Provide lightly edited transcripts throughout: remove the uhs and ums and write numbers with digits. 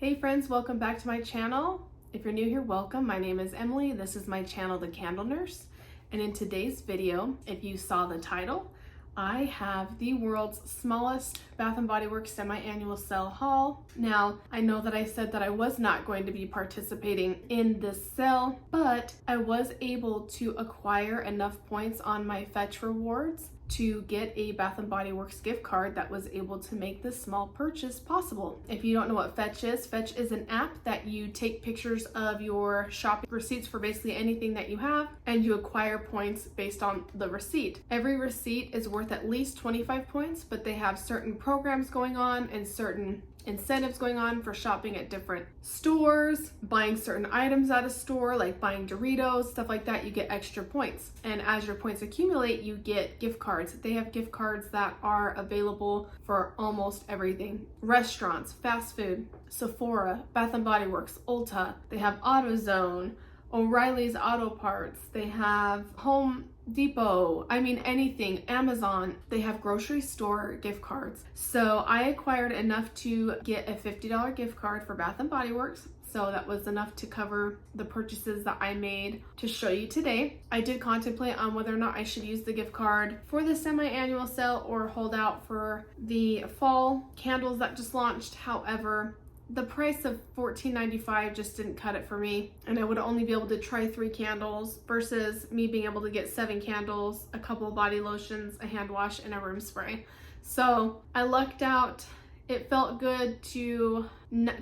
Hey friends, welcome back to my channel. If you're new here, welcome. My name is Emily. This is my channel, The Candle Nurse. And in today's video, if you saw the title, I have the world's smallest Bath & Body Works semi-annual sale haul. Now, I know that I said that I was not going to be participating in this sale, but I was able to acquire enough points on my Fetch rewards to get a Bath & Body Works gift card that was able to make this small purchase possible. If you don't know what Fetch is an app that you take pictures of your shopping receipts for basically anything that you have, and you acquire points based on the receipt. Every receipt is worth at least 25 points, but they have certain programs going on and certain incentives going on for shopping at different stores, buying certain items at a store, like buying Doritos, stuff like that. You get extra points, and as your points accumulate, you get gift cards. They have gift cards that are available for almost everything: restaurants, fast food, Sephora, Bath & Body Works, Ulta. They have AutoZone, O'Reilly's Auto Parts. They have Home Depot, anything, Amazon. They have grocery store gift cards. So I acquired enough to get a $50 gift card for Bath & Body Works. So that was enough to cover the purchases that I made to show you today. I did contemplate on whether or not I should use the gift card for the semi-annual sale or hold out for the fall candles that just launched. However, the price of $14.95 just didn't cut it for me, and I would only be able to try 3 candles versus me being able to get 7 candles, a couple of body lotions, a hand wash, and a room spray. So I lucked out. It felt good to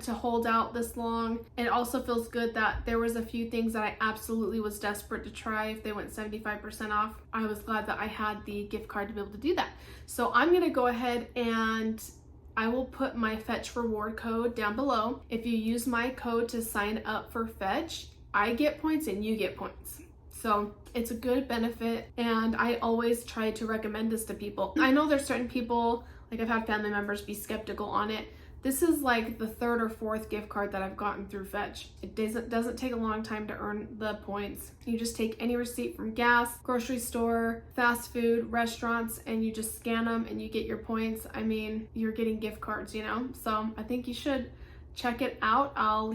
hold out this long. It also feels good that there was a few things that I absolutely was desperate to try. If they went 75% off, I was glad that I had the gift card to be able to do that. So I'm gonna go ahead and I will put my Fetch reward code down below. If you use my code to sign up for Fetch, I get points and you get points. So it's a good benefit, and I always try to recommend this to people. I know there's certain people, like I've had family members be skeptical on it. This is like the 3rd or 4th gift card that I've gotten through Fetch. It doesn't take a long time to earn the points. You just take any receipt from gas, grocery store, fast food, restaurants, and you just scan them and you get your points. You're getting gift cards, So I think you should check it out. I'll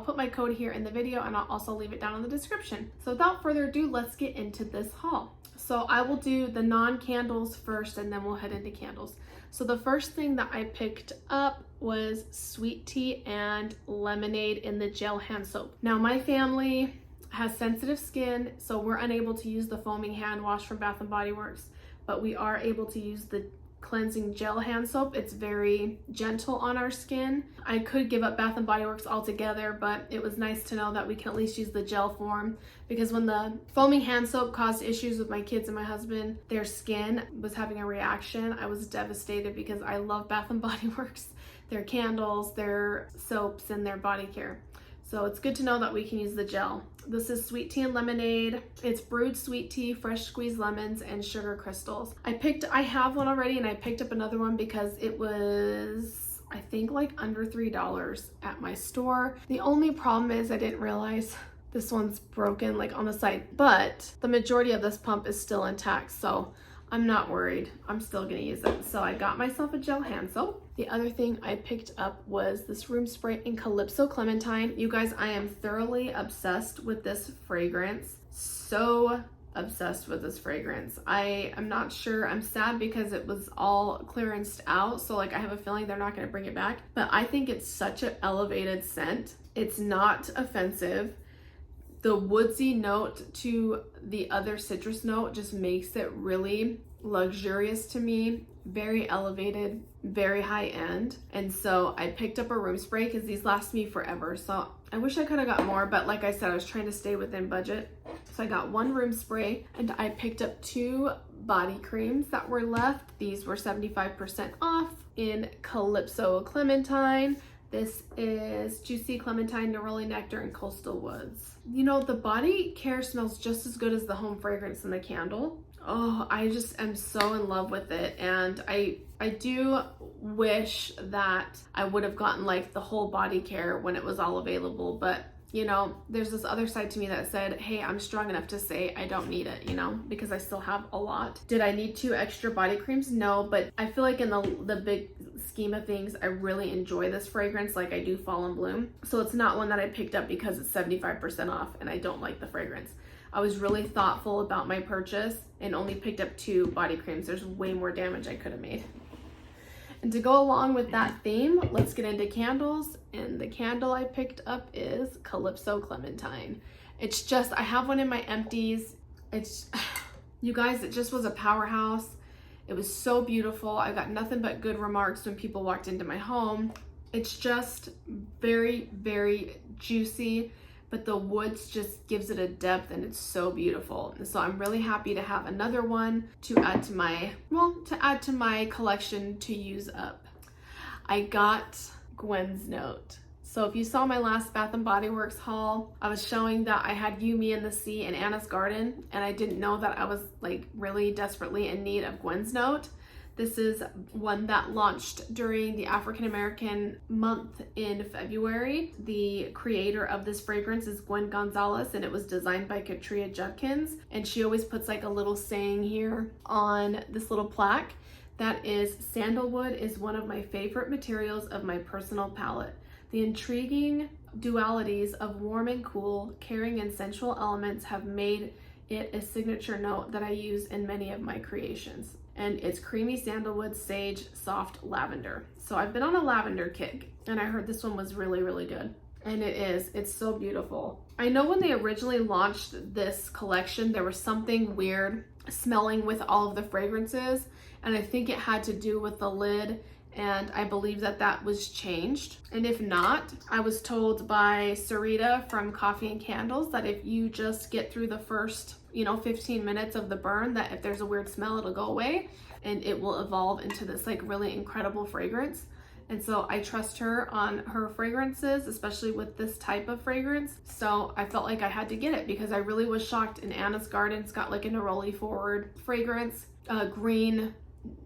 put my code here in the video, and I'll also leave it down in the description. So without further ado, let's get into this haul. So I will do the non-candles first, and then we'll head into candles. So the first thing that I picked up was sweet tea and lemonade in the gel hand soap. Now my family has sensitive skin, so we're unable to use the foaming hand wash from Bath & Body Works, but we are able to use the cleansing gel hand soap. It's very gentle on our skin. I could give up Bath & Body Works altogether, but it was nice to know that we can at least use the gel form, because when the foaming hand soap caused issues with my kids and my husband, their skin was having a reaction. I was devastated because I love Bath & Body Works, their candles, their soaps, and their body care. So it's good to know that we can use the gel. This is sweet tea and lemonade. It's brewed sweet tea, fresh squeezed lemons, and sugar crystals. I have one already, and I picked up another one because it was, I think, like under $3 at my store. The only problem is I didn't realize this one's broken like on the side, but the majority of this pump is still intact, so I'm not worried. I'm still gonna use it. So I got myself a gel hand soap. The other thing I picked up was this room spray in Calypso Clementine. You guys, I am thoroughly obsessed with this fragrance. So obsessed with this fragrance. I am not sure. I'm sad because it was all clearanced out. So like I have a feeling they're not gonna bring it back, but I think it's such an elevated scent. It's not offensive. The woodsy note to the other citrus note just makes it really luxurious to me. Very elevated, very high end. And so I picked up a room spray because these last me forever. So I wish I could have got more, but like I said, I was trying to stay within budget. So I got 1 room spray, and I picked up 2 body creams that were left. These were 75% off in Calypso Clementine. This is Juicy Clementine, Neroli Nectar, and Coastal Woods. The body care smells just as good as the home fragrance in the candle. Oh, I just am so in love with it. And I do wish that I would have gotten like the whole body care when it was all available, but you know, there's this other side to me that said, hey, I'm strong enough to say I don't need it, you know, because I still have a lot. Did I need 2 extra body creams? No, but I feel like in the big scheme of things, I really enjoy this fragrance like I do Fall and Bloom. So it's not one that I picked up because it's 75% off and I don't like the fragrance. I was really thoughtful about my purchase and only picked up 2 body creams. There's way more damage I could have made. And to go along with that theme, let's get into candles. And the candle I picked up is Calypso Clementine. It's just, I have one in my empties. It's, you guys, it just was a powerhouse. It was so beautiful. I got nothing but good remarks when people walked into my home. It's just very, very juicy, but the woods just gives it a depth and it's so beautiful. And so I'm really happy to have another one to add to my collection to use up. I got Gwen's Note. So if you saw my last Bath & Body Works haul, I was showing that I had You, Me, and the Sea in Anna's Garden, and I didn't know that I was like really desperately in need of Gwen's Note. This is one that launched during the African American month in February. The creator of this fragrance is Gwen Gonzalez, and it was designed by Katria Judkins. And she always puts like a little saying here on this little plaque that is, sandalwood is one of my favorite materials of my personal palette. The intriguing dualities of warm and cool, caring and sensual elements have made it a signature note that I use in many of my creations. And it's creamy sandalwood, sage, soft lavender. So I've been on a lavender kick and I heard this one was really, really good. And it is, it's so beautiful. I know when they originally launched this collection, there was something weird smelling with all of the fragrances. And I think it had to do with the lid. And I believe that that was changed. And if not, I was told by Sarita from Coffee and Candles that if you just get through the first, 15 minutes of the burn, that if there's a weird smell, it'll go away and it will evolve into this like really incredible fragrance. And so I trust her on her fragrances, especially with this type of fragrance. So I felt like I had to get it because I really was shocked. In Anna's Garden, it's got like a neroli forward fragrance, green,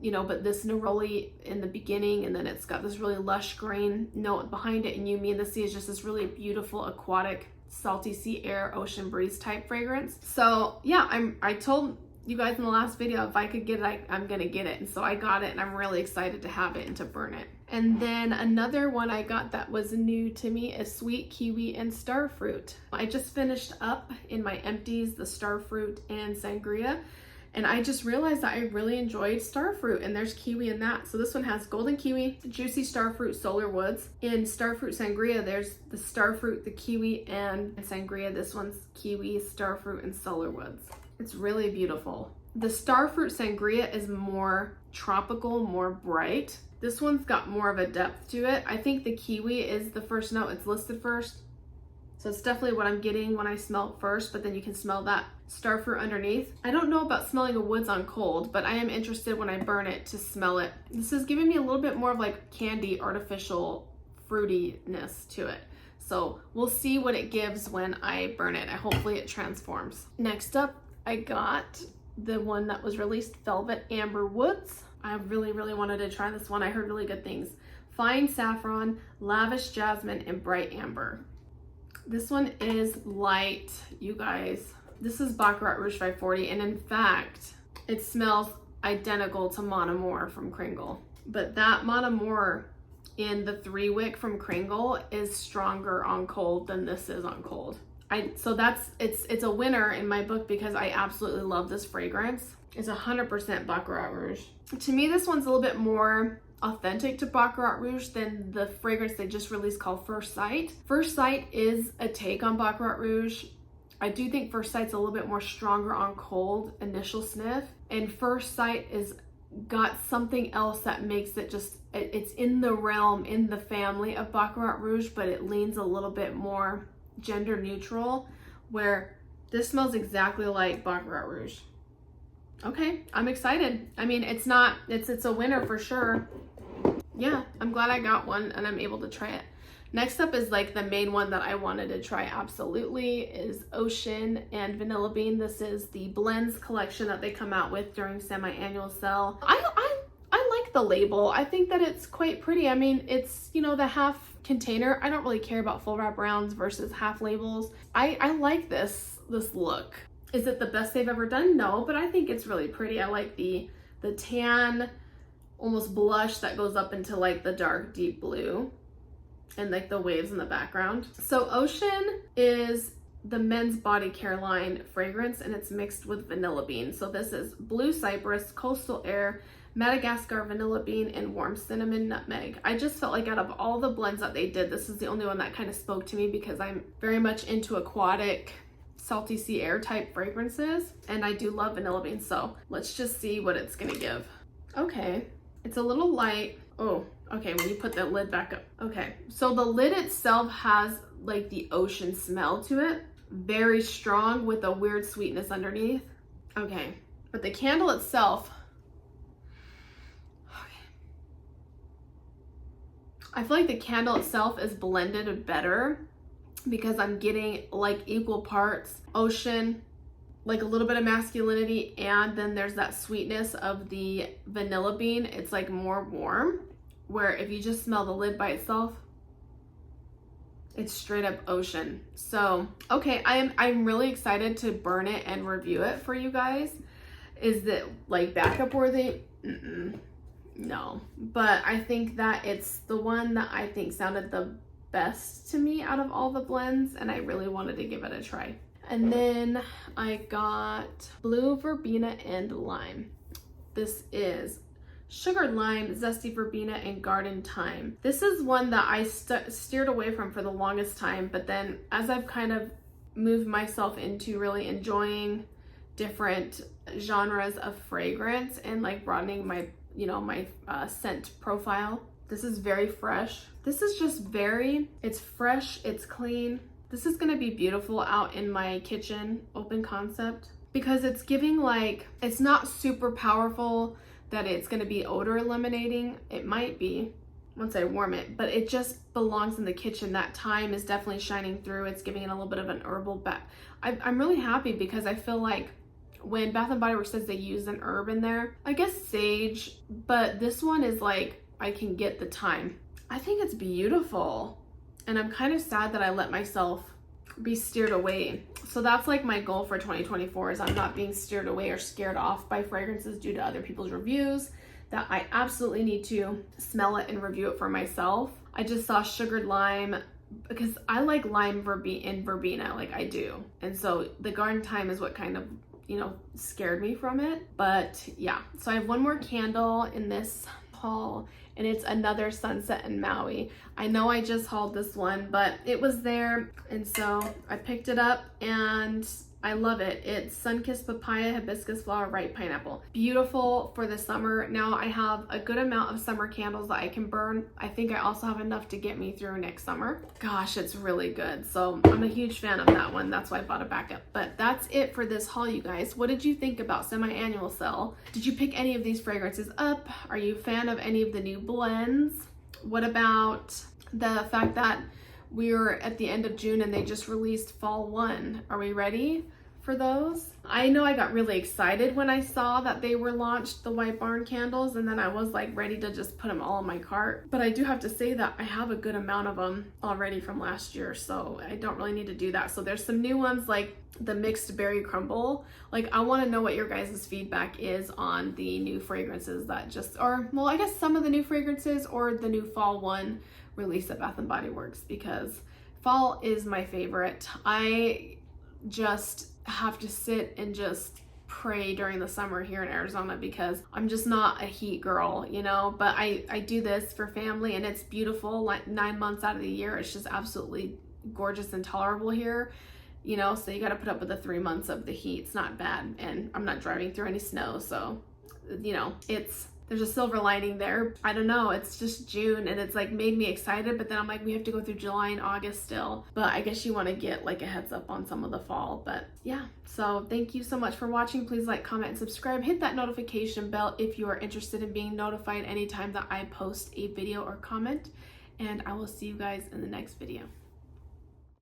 but this neroli in the beginning, and then it's got this really lush green note behind it. And You, Me, and the Sea is just this really beautiful aquatic, salty sea air, ocean breeze type fragrance. So yeah, I told you guys in the last video, if I could get it, I'm gonna get it. And so I got it and I'm really excited to have it and to burn it. And then another one I got that was new to me is Sweet Kiwi and Starfruit. I just finished up in my empties the Starfruit and Sangria. And I just realized that I really enjoyed Starfruit, and there's kiwi in that. So this one has golden kiwi, juicy starfruit, solar woods. In Starfruit Sangria, there's the starfruit, the kiwi, and sangria. This one's kiwi, starfruit, and solar woods. It's really beautiful. The Starfruit Sangria is more tropical, more bright. This one's got more of a depth to it. I think the kiwi is the first note. It's listed first. So it's definitely what I'm getting when I smell first, but then you can smell that starfruit underneath. I don't know about smelling a woods on cold, but I am interested when I burn it to smell it. This is giving me a little bit more of like candy, artificial fruitiness to it. So we'll see what it gives when I burn it. Hopefully it transforms. Next up, I got the one that was released, Velvet Amber Woods. I really, really wanted to try this one. I heard really good things. Fine Saffron, Lavish Jasmine, and Bright Amber. This one is light, you guys. This is Baccarat Rouge 540, and in fact, it smells identical to Mon Amour from Kringle. But that Mon Amour in the 3-wick from Kringle is stronger on cold than this is on cold. So it's a winner in my book because I absolutely love this fragrance. It's 100% Baccarat Rouge. To me, this one's a little bit more authentic to Baccarat Rouge than the fragrance they just released called First Sight. First Sight is a take on Baccarat Rouge. I do think First Sight's a little bit more stronger on cold initial sniff, and First Sight is got something else that makes it just, it's in the realm, in the family of Baccarat Rouge, but it leans a little bit more gender neutral, where this smells exactly like Baccarat Rouge. Okay, I'm excited. I mean, it's a winner for sure. Yeah, I'm glad I got one and I'm able to try it. Next up is like the main one that I wanted to try absolutely is Ocean and Vanilla Bean. This is the blends collection that they come out with during semi-annual sale. I like the label. I think that it's quite pretty. I mean, it's, the half container. I don't really care about full wrap rounds versus half labels. I like this look. Is it the best they've ever done? No, but I think it's really pretty. I like the tan, almost blush that goes up into like the dark deep blue and like the waves in the background. So Ocean is the men's body care line fragrance, and it's mixed with vanilla bean. So this is blue cypress, coastal air, Madagascar vanilla bean, and warm cinnamon nutmeg. I just felt like out of all the blends that they did, this is the only one that kind of spoke to me because I'm very much into aquatic, salty sea air type fragrances, and I do love vanilla bean. So let's just see what it's gonna give. Okay, it's a little light. Oh, okay, when you put the lid back up. Okay, so the lid itself has like the ocean smell to it. Very strong with a weird sweetness underneath. Okay, but the candle itself, okay. I feel like the candle itself is blended better because I'm getting like equal parts ocean, like a little bit of masculinity, and then there's that sweetness of the vanilla bean. It's like more warm, where if you just smell the lid by itself, it's straight up ocean. So, okay, I'm really excited to burn it and review it for you guys. Is it like backup worthy? No, but I think that it's the one that I think sounded the best to me out of all the blends, and I really wanted to give it a try. And then I got blue verbena and lime. This is sugared lime, zesty verbena, and garden thyme. This is one that I steered away from for the longest time, but then as I've kind of moved myself into really enjoying different genres of fragrance and like broadening my, my scent profile, this is very fresh. This is just it's fresh, it's clean. This is gonna be beautiful out in my kitchen, open concept, because it's giving like, it's not super powerful that it's going to be odor eliminating. It might be once I warm it, but it just belongs in the kitchen. That thyme is definitely shining through. It's giving it a little bit of an herbal back. I'm really happy because I feel like when Bath & Body Works says they use an herb in there, I guess sage, but this one is like, I can get the thyme. I think it's beautiful. And I'm kind of sad that I let myself be steered away. So that's like my goal for 2024 is I'm not being steered away or scared off by fragrances due to other people's reviews, that I absolutely need to smell it and review it for myself. I just saw sugared lime because I like lime and verbena, like I do. And so the garden thyme is what kind of, scared me from it. But yeah, so I have one more candle in this haul, and it's another Sunset in Maui. I know I just hauled this one, but it was there, and so I picked it up and I love it. It's sun-kissed papaya, hibiscus flower, ripe pineapple. Beautiful for the summer. Now I have a good amount of summer candles that I can burn. I think I also have enough to get me through next summer. Gosh, it's really good. So I'm a huge fan of that one. That's why I bought a backup. But that's it for this haul, you guys. What did you think about semi-annual sale? Did you pick any of these fragrances up? Are you a fan of any of the new blends? What about the fact that we're at the end of June and they just released fall 1? Are we ready for those? I know I got really excited when I saw that they were launched, the White Barn candles, and then I was like ready to just put them all in my cart. But I do have to say that I have a good amount of them already from last year, so I don't really need to do that. So there's some new ones like the mixed berry crumble. Like I want to know what your guys' feedback is on the new fragrances that just, or well, I guess some of the new fragrances or the new fall 1 release at Bath & Body Works, because fall is my favorite. I just have to sit and just pray during the summer here in Arizona because I'm just not a heat girl, but I do this for family and it's beautiful. Like 9 months out of the year, it's just absolutely gorgeous and tolerable here, so you got to put up with the 3 months of the heat. It's not bad, and I'm not driving through any snow, so there's a silver lining there. I don't know, it's just June and it's like made me excited, but then I'm like, we have to go through July and August still. But I guess you want to get like a heads up on some of the fall. But yeah, so thank you so much for watching. Please like, comment, and subscribe. Hit that notification bell if you are interested in being notified anytime that I post a video or comment. And I will see you guys in the next video.